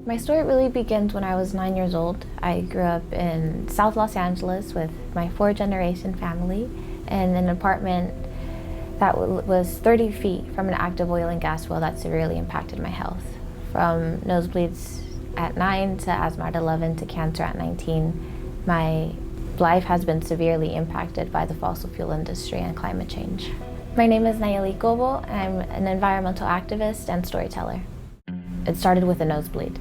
My story really begins when I was 9 years old. I grew up in South Los Angeles with my four-generation family in an apartment that was 30 feet from an active oil and gas well that severely impacted my health. From nosebleeds at 9 to asthma at 11 to cancer at 19, my life has been severely impacted by the fossil fuel industry and climate change. My name is Nalleli Cobo. I'm an environmental activist and storyteller. It started with a nosebleed.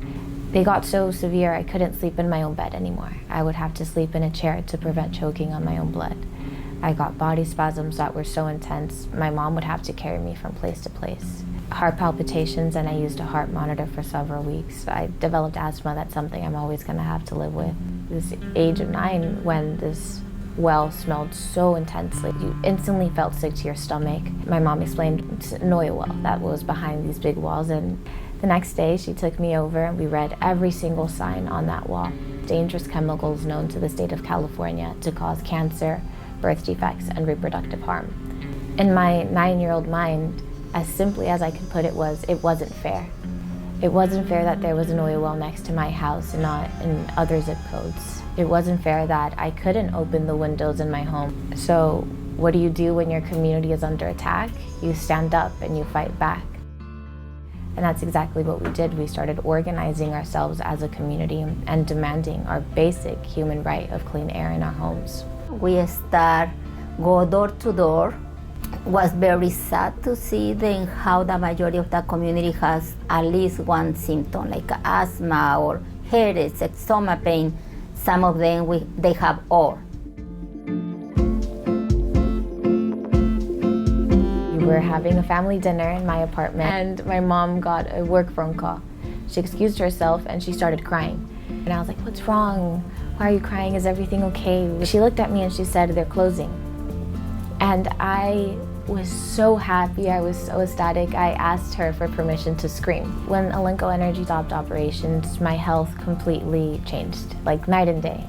They got so severe I couldn't sleep in my own bed anymore. I would have to sleep in a chair to prevent choking on my own blood. I got body spasms that were so intense, my mom would have to carry me from place to place. Heart palpitations, and I used a heart monitor for several weeks. I developed asthma. That's something I'm always going to have to live with. This age of 9, when this well smelled so intensely, you instantly felt sick to your stomach. My mom explained it's an oil well that was behind these big walls, and the next day she took me over and we read every single sign on that wall. Dangerous chemicals known to the state of California to cause cancer, birth defects, and reproductive harm. In my 9-year-old mind, as simply as I could put it wasn't fair. It wasn't fair that there was an oil well next to my house and not in other zip codes. It wasn't fair that I couldn't open the windows in my home. So what do you do when your community is under attack? You stand up and you fight back. And that's exactly what we did. We started organizing ourselves as a community and demanding our basic human right of clean air in our homes. We start go door to door. Was very sad to see then how the majority of the community has at least one symptom, like asthma or headaches, stomach pain. Some of them they have all. We were having a family dinner in my apartment and my mom got a work phone call. She excused herself and she started crying. And I was like, what's wrong? Why are you crying? Is everything okay? She looked at me and she said, they're closing. And I was so happy, I was so ecstatic, I asked her for permission to scream. When Elenco Energy stopped operations, my health completely changed, like night and day.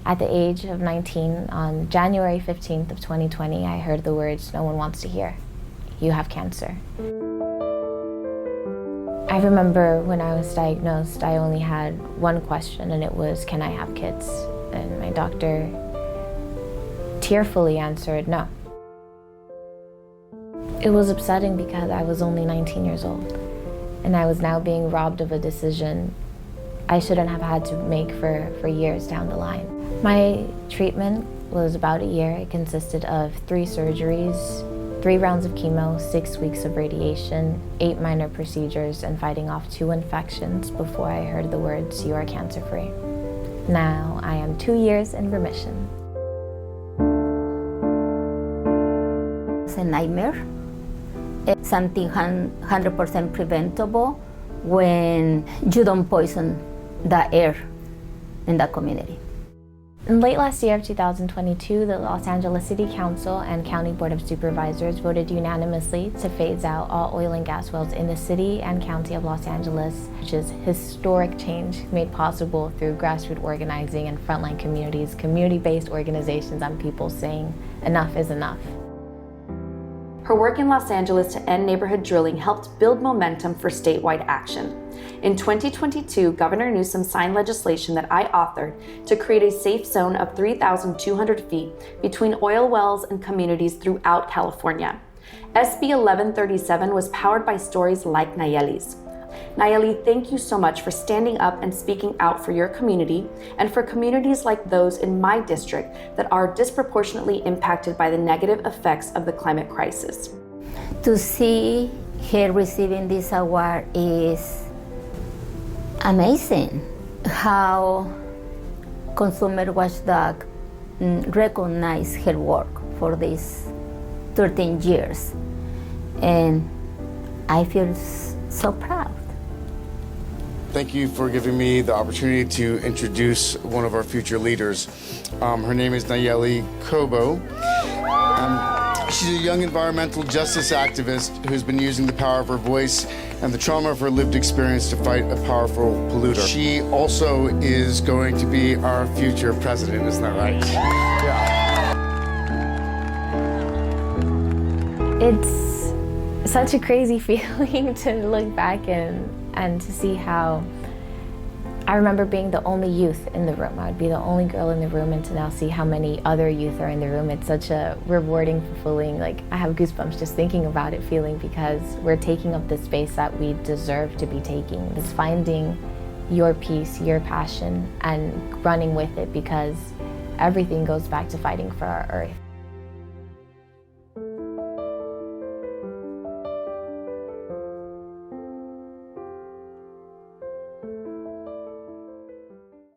At the age of 19, on January 15th of 2020, I heard the words no one wants to hear. You have cancer. I remember when I was diagnosed, I only had one question, and it was, can I have kids? And my doctor tearfully answered no. It was upsetting because I was only 19 years old, and I was now being robbed of a decision I shouldn't have had to make for years down the line. My treatment was about a year. It consisted of 3 surgeries, 3 rounds of chemo, 6 weeks of radiation, 8 minor procedures, and fighting off 2 infections before I heard the words, you are cancer-free. Now I am 2 years in remission. It's a nightmare. It's something 100% preventable when you don't poison the air in the community. In late last year of 2022, the Los Angeles City Council and County Board of Supervisors voted unanimously to phase out all oil and gas wells in the city and county of Los Angeles, which is historic change made possible through grassroots organizing and frontline communities, community-based organizations, and people saying enough is enough. Her work in Los Angeles to end neighborhood drilling helped build momentum for statewide action. In 2022, Governor Newsom signed legislation that I authored to create a safe zone of 3,200 feet between oil wells and communities throughout California. SB 1137 was powered by stories like Nalleli's. Nalleli, thank you so much for standing up and speaking out for your community and for communities like those in my district that are disproportionately impacted by the negative effects of the climate crisis. To see her receiving this award is amazing. How Consumer Watchdog recognized her work for these 13 years. And I feel so proud. Thank you for giving me the opportunity to introduce one of our future leaders. Her name is Nalleli Cobo. She's a young environmental justice activist who's been using the power of her voice and the trauma of her lived experience to fight a powerful polluter. She also is going to be our future president, isn't that right? Yeah. It's such a crazy feeling to look back and and to see how I remember being the only youth in the room. I would be the only girl in the room, and to now see how many other youth are in the room, it's such a rewarding, fulfilling, like I have goosebumps just thinking about it, feeling, because we're taking up the space that we deserve to be taking. It's finding your peace, your passion, and running with it, because everything goes back to fighting for our earth.